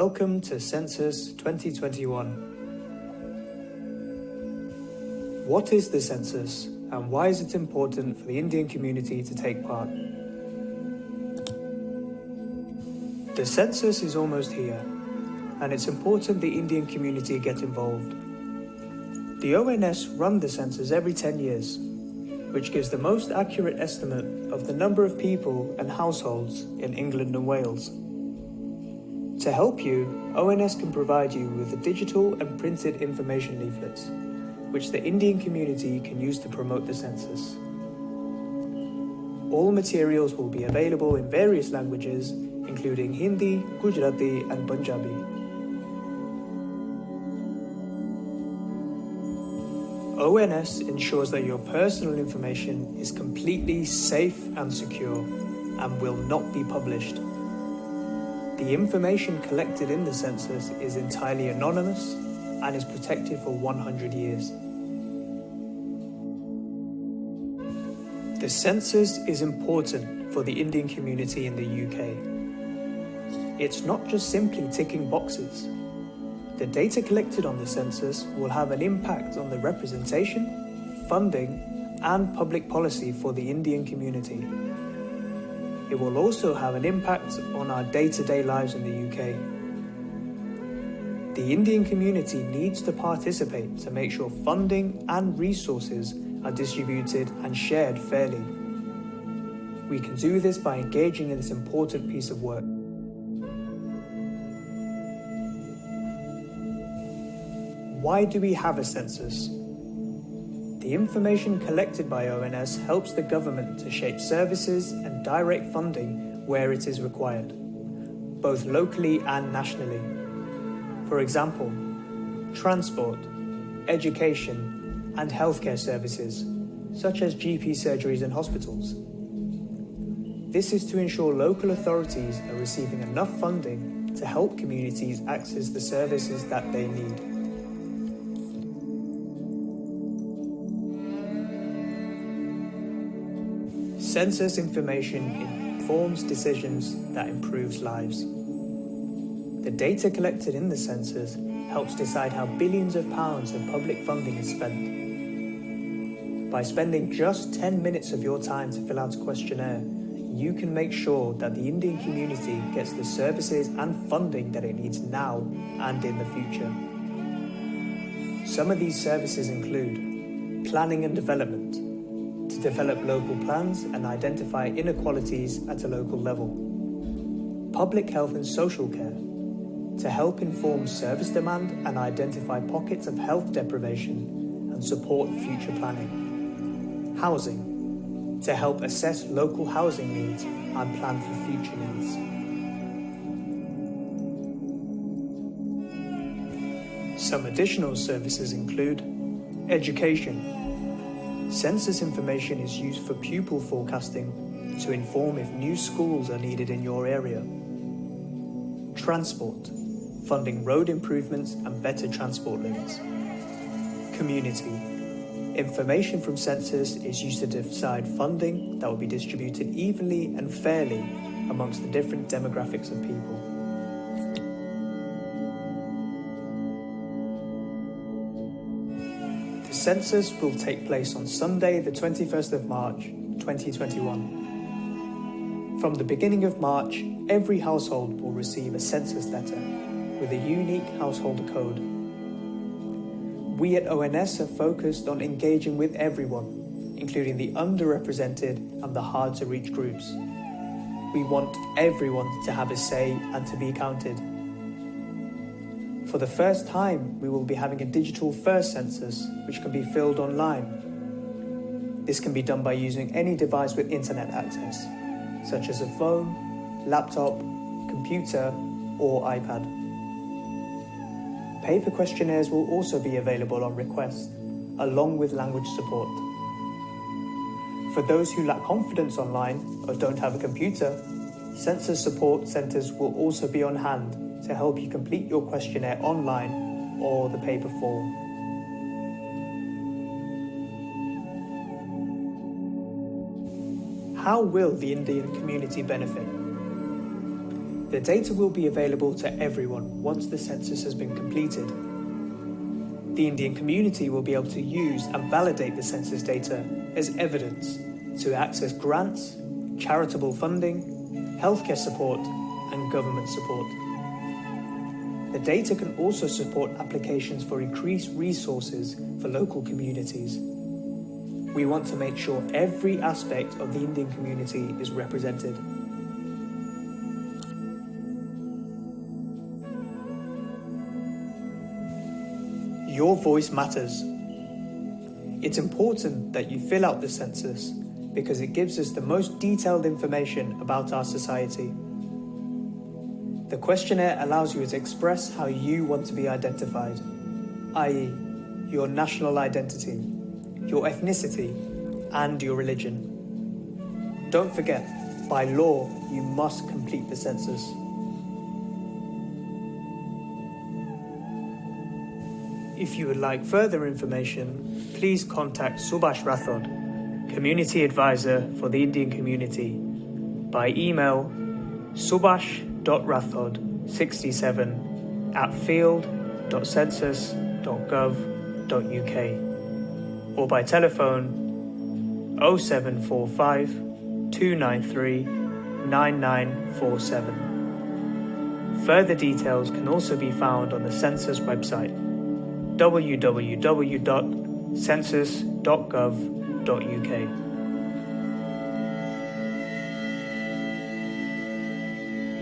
Welcome to Census 2021. What is the census and why is it important for the Indian community to take part? The census is almost here, and it's important the Indian community get involved. The ONS run the census every 10 years, which gives the most accurate estimate of the number of people and households in England and Wales. To help you, ONS can provide you with the digital and printed information leaflets, which the Indian community can use to promote the census. All materials will be available in various languages, including Hindi, Gujarati, and Punjabi. ONS ensures that your personal information is completely safe and secure and will not be published. The information collected in the census is entirely anonymous and is protected for 100 years. The census is important for the Indian community in the UK. It's not just simply ticking boxes. The data collected on the census will have an impact on the representation, funding, and public policy for the Indian community. It will also have an impact on our day-to-day lives in the UK. The Indian community needs to participate to make sure funding and resources are distributed and shared fairly. We can do this by engaging in this important piece of work. Why do we have a census? The information collected by ONS helps the government to shape services and direct funding where it is required, both locally and nationally. For example, transport, education, and healthcare services, such as GP surgeries and hospitals. This is to ensure local authorities are receiving enough funding to help communities access the services that they need. Census information informs decisions that improves lives. The data collected in the census helps decide how billions of pounds of public funding is spent. By spending just 10 minutes of your time to fill out a questionnaire, you can make sure that the Indian community gets the services and funding that it needs now and in the future. Some of these services include planning and development, to develop local plans and identify inequalities at a local level. Public health and social care, to help inform service demand and identify pockets of health deprivation and support future planning. Housing, to help assess local housing needs and plan for future needs. Some additional services include education. Census information is used for pupil forecasting to inform if new schools are needed in your area. Transport, funding road improvements and better transport links. Community, information from census is used to decide funding that will be distributed evenly and fairly amongst the different demographics of people. The census will take place on Sunday, the 21st of March, 2021. From the beginning of March, every household will receive a census letter with a unique household code. We at ONS are focused on engaging with everyone, including the underrepresented and the hard-to-reach groups. We want everyone to have a say and to be counted. For the first time, we will be having a digital-first census, which can be filled online. This can be done by using any device with internet access, such as a phone, laptop, computer, or iPad. Paper questionnaires will also be available on request, along with language support. For those who lack confidence online or don't have a computer, census support centres will also be on hand to help you complete your questionnaire online or the paper form. How will the Indian community benefit? The data will be available to everyone once the census has been completed. The Indian community will be able to use and validate the census data as evidence to access grants, charitable funding, healthcare support, and government support. The data can also support applications for increased resources for local communities. We want to make sure every aspect of the Indian community is represented. Your voice matters. It's important that you fill out the census because it gives us the most detailed information about our society. The questionnaire allows you to express how you want to be identified, i.e., your national identity, your ethnicity, and your religion. Don't forget, by law, you must complete the census. If you would like further information, please contact Subhash Rathod, Community Advisor for the Indian Community, by email subhash.rathod67@field.census.gov.uk or by telephone 0745 293 9947. Further details can also be found on the Census website www.census.gov.uk.